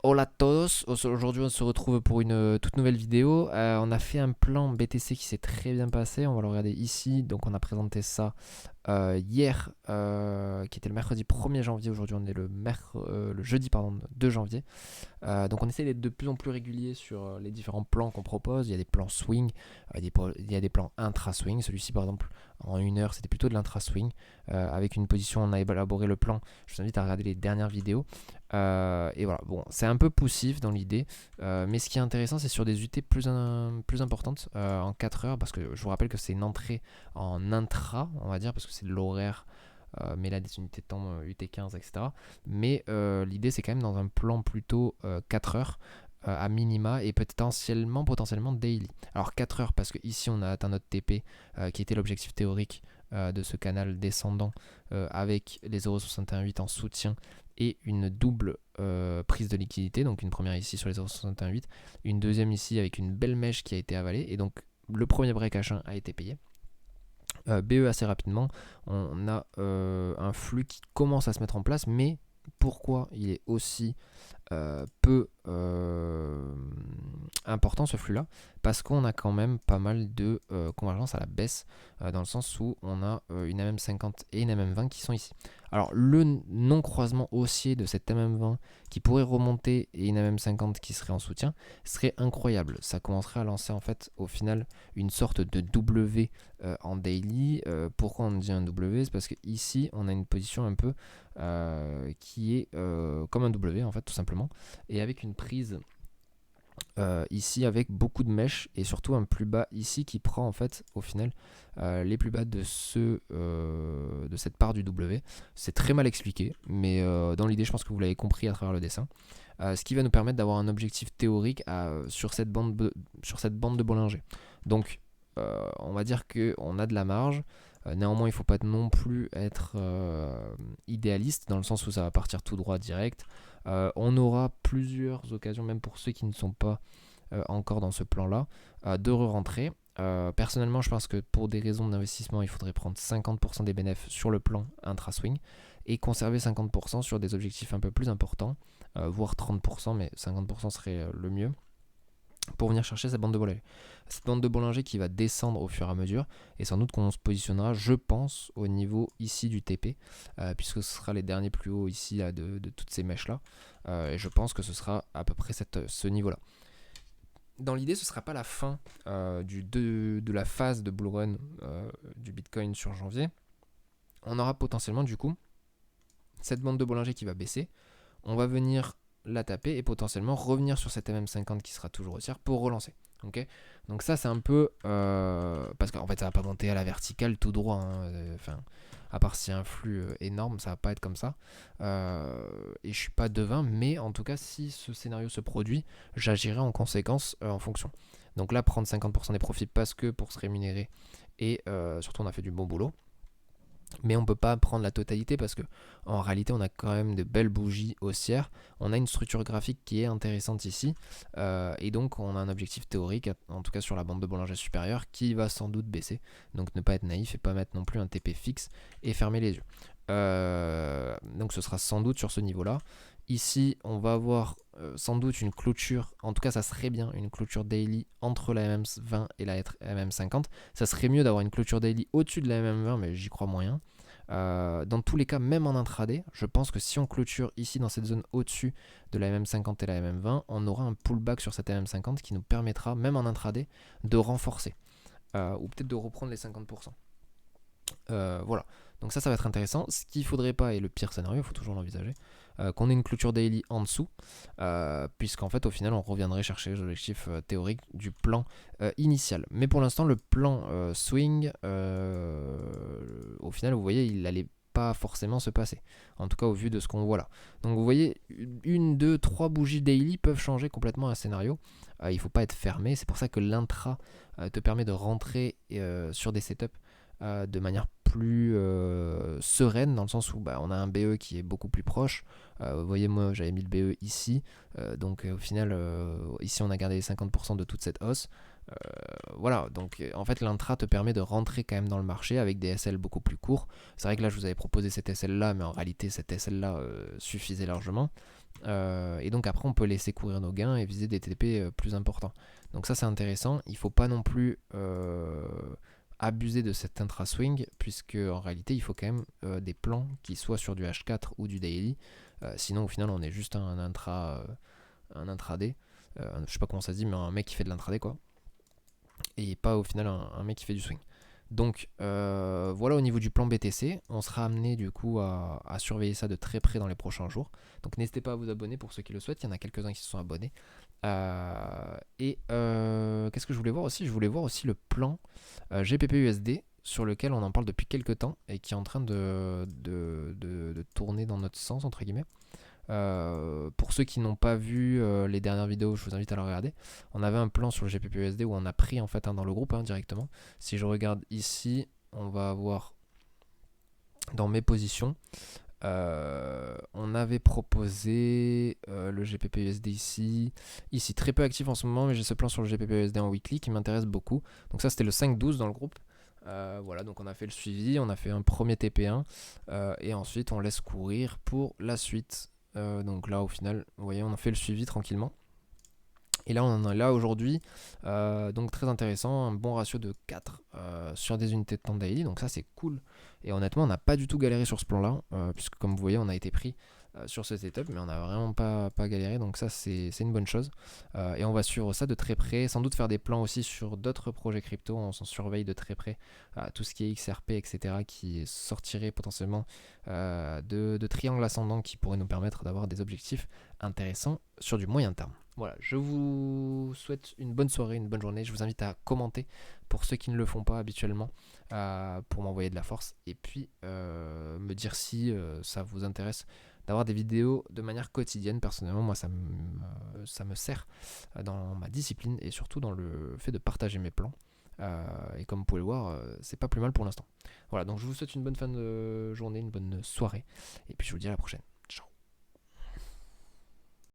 Hola a todos, aujourd'hui on se retrouve pour une toute nouvelle vidéo. On a fait un plan BTC qui s'est très bien passé, on va le regarder ici. Donc on a présenté ça hier, qui était le mercredi 1er janvier. Aujourd'hui on est le jeudi pardon, 2 janvier. Donc on essaie d'être de plus en plus régulier sur les différents plans qu'on propose. Il y a des plans swing, il y a des plans intra-swing. Celui-ci par exemple en 1 heure c'était plutôt de l'intra-swing. Avec une position on a élaboré le plan. Je vous invite à regarder les dernières vidéos. Et voilà, bon, c'est un peu poussif dans l'idée, mais ce qui est intéressant, c'est sur des UT plus importantes, en 4 heures, parce que je vous rappelle que c'est une entrée en intra, on va dire, parce que c'est de l'horaire, mais là des unités de temps UT15, etc. Mais l'idée, c'est quand même dans un plan plutôt 4 heures. À minima et potentiellement daily. Alors 4 heures parce que ici on a atteint notre TP qui était l'objectif théorique de ce canal descendant avec les 0,618 en soutien et une double prise de liquidité, donc une première ici sur les 0,618, une deuxième ici avec une belle mèche qui a été avalée, et donc le premier break H1 a été payé. BE assez rapidement, on a un flux qui commence à se mettre en place, mais pourquoi il est aussi peu important ce flux là, parce qu'on a quand même pas mal de convergence à la baisse, dans le sens où on a une MM50 et une MM20 qui sont ici. Alors le non-croisement haussier de cette MM20 qui pourrait remonter et une MM50 qui serait en soutien serait incroyable. Ça commencerait à lancer en fait au final une sorte de W en daily. Pourquoi on dit un W? C'est parce que ici on a une position un peu qui est comme un W en fait tout simplement, et avec une prise ici avec beaucoup de mèches et surtout un plus bas ici qui prend en fait au final les plus bas de cette part du W. C'est très mal expliqué, mais dans l'idée je pense que vous l'avez compris à travers le dessin. Ce qui va nous permettre d'avoir un objectif théorique sur cette bande de Bollinger. Donc on va dire qu'on a de la marge. Néanmoins, il ne faut pas non plus être idéaliste, dans le sens où ça va partir tout droit direct. On aura plusieurs occasions, même pour ceux qui ne sont pas encore dans ce plan-là, de re-rentrer. Personnellement, je pense que pour des raisons d'investissement, il faudrait prendre 50% des bénéfices sur le plan intra-swing et conserver 50% sur des objectifs un peu plus importants, voire 30%, mais 50% serait le mieux, pour venir chercher cette bande de Bollinger. Cette bande de Bollinger qui va descendre au fur et à mesure, et sans doute qu'on se positionnera, je pense, au niveau ici du TP, puisque ce sera les derniers plus hauts ici là, de toutes ces mèches là, et je pense que ce sera à peu près ce niveau là. Dans l'idée, ce ne sera pas la fin de la phase de bull run du Bitcoin sur janvier. On aura potentiellement du coup cette bande de Bollinger qui va baisser. On va venir la taper et potentiellement revenir sur cette MM50 qui sera toujours haussière pour relancer. Okay, donc ça c'est un peu parce qu'en fait ça va pas monter à la verticale tout droit, enfin à part s'il y a un flux énorme, ça va pas être comme ça, et je suis pas devin, mais en tout cas si ce scénario se produit, j'agirai en conséquence en fonction. Donc là prendre 50% des profits parce que pour se rémunérer, et surtout on a fait du bon boulot, mais on ne peut pas prendre la totalité parce que en réalité on a quand même de belles bougies haussières, on a une structure graphique qui est intéressante ici, et donc on a un objectif théorique, en tout cas sur la bande de Bollinger supérieure, qui va sans doute baisser. Donc ne pas être naïf et pas mettre non plus un TP fixe et fermer les yeux. Donc ce sera sans doute sur ce niveau là. Ici on va avoir sans doute une clôture, en tout cas ça serait bien une clôture daily entre la MM20 et la MM50. Ça serait mieux d'avoir une clôture daily au-dessus de la MM20, mais j'y crois moyen. Dans tous les cas, même en intraday, je pense que si on clôture ici dans cette zone au-dessus de la MM50 et la MM20, on aura un pullback sur cette MM50 qui nous permettra, même en intraday, de renforcer, ou peut-être de reprendre les 50%. Voilà, donc ça va être intéressant. Ce qu'il ne faudrait pas, et le pire scénario, il faut toujours l'envisager, qu'on ait une clôture daily en dessous, puisqu'en fait au final on reviendrait chercher les objectifs théoriques du plan initial. Mais pour l'instant le plan swing, au final vous voyez il n'allait pas forcément se passer, en tout cas au vu de ce qu'on voit là. Donc vous voyez, une, deux, trois bougies daily peuvent changer complètement un scénario. Il ne faut pas être fermé, c'est pour ça que l'intra te permet de rentrer sur des setups de manière plus sereine, dans le sens où on a un BE qui est beaucoup plus proche. Vous voyez, moi j'avais mis le BE ici, donc au final ici on a gardé les 50% de toute cette hausse. Voilà, donc en fait l'intra te permet de rentrer quand même dans le marché avec des SL beaucoup plus courts. C'est vrai que là je vous avais proposé cette SL là, mais en réalité cette SL là suffisait largement. Et donc après on peut laisser courir nos gains et viser des TP plus importants. Donc ça c'est intéressant, il ne faut pas non plus abuser de cet intra-swing, puisque en réalité il faut quand même des plans qui soient sur du H4 ou du daily, sinon au final on est juste un intraday, je sais pas comment ça se dit, mais un mec qui fait de l'intraday quoi, et pas au final un mec qui fait du swing. Donc voilà au niveau du plan BTC, on sera amené du coup à surveiller ça de très près dans les prochains jours. Donc n'hésitez pas à vous abonner pour ceux qui le souhaitent, il y en a quelques-uns qui se sont abonnés. Qu'est-ce que je voulais voir aussi? Je voulais voir aussi le plan GPP-USD sur lequel on en parle depuis quelques temps et qui est en train de tourner dans notre sens entre guillemets. Pour ceux qui n'ont pas vu les dernières vidéos, je vous invite à le regarder. On avait un plan sur le GPP-USD où on a pris en fait dans le groupe directement. Si je regarde ici, on va avoir dans mes positions, on avait proposé le GPP-USD ici très peu actif en ce moment, mais j'ai ce plan sur le GPP-USD en weekly qui m'intéresse beaucoup. Donc ça c'était le 5-12 dans le groupe. Voilà, donc on a fait le suivi, on a fait un premier TP1 et ensuite on laisse courir pour la suite. Donc là au final, vous voyez, on a fait le suivi tranquillement. Et là on en est là aujourd'hui, donc très intéressant, un bon ratio de 4 sur des unités de temps daily, donc ça c'est cool. Et honnêtement on n'a pas du tout galéré sur ce plan là, puisque comme vous voyez on a été pris sur ce setup, mais on n'a vraiment pas galéré, donc ça c'est une bonne chose. Et on va suivre ça de très près, sans doute faire des plans aussi sur d'autres projets crypto, on s'en surveille de très près, tout ce qui est XRP, etc., qui sortirait potentiellement de triangles ascendants qui pourraient nous permettre d'avoir des objectifs intéressants sur du moyen terme. Voilà, je vous souhaite une bonne soirée, une bonne journée. Je vous invite à commenter pour ceux qui ne le font pas habituellement, pour m'envoyer de la force et puis me dire si ça vous intéresse d'avoir des vidéos de manière quotidienne. Personnellement, moi, ça me sert dans ma discipline et surtout dans le fait de partager mes plans. Et comme vous pouvez le voir, c'est pas plus mal pour l'instant. Voilà, donc je vous souhaite une bonne fin de journée, une bonne soirée et puis je vous dis à la prochaine.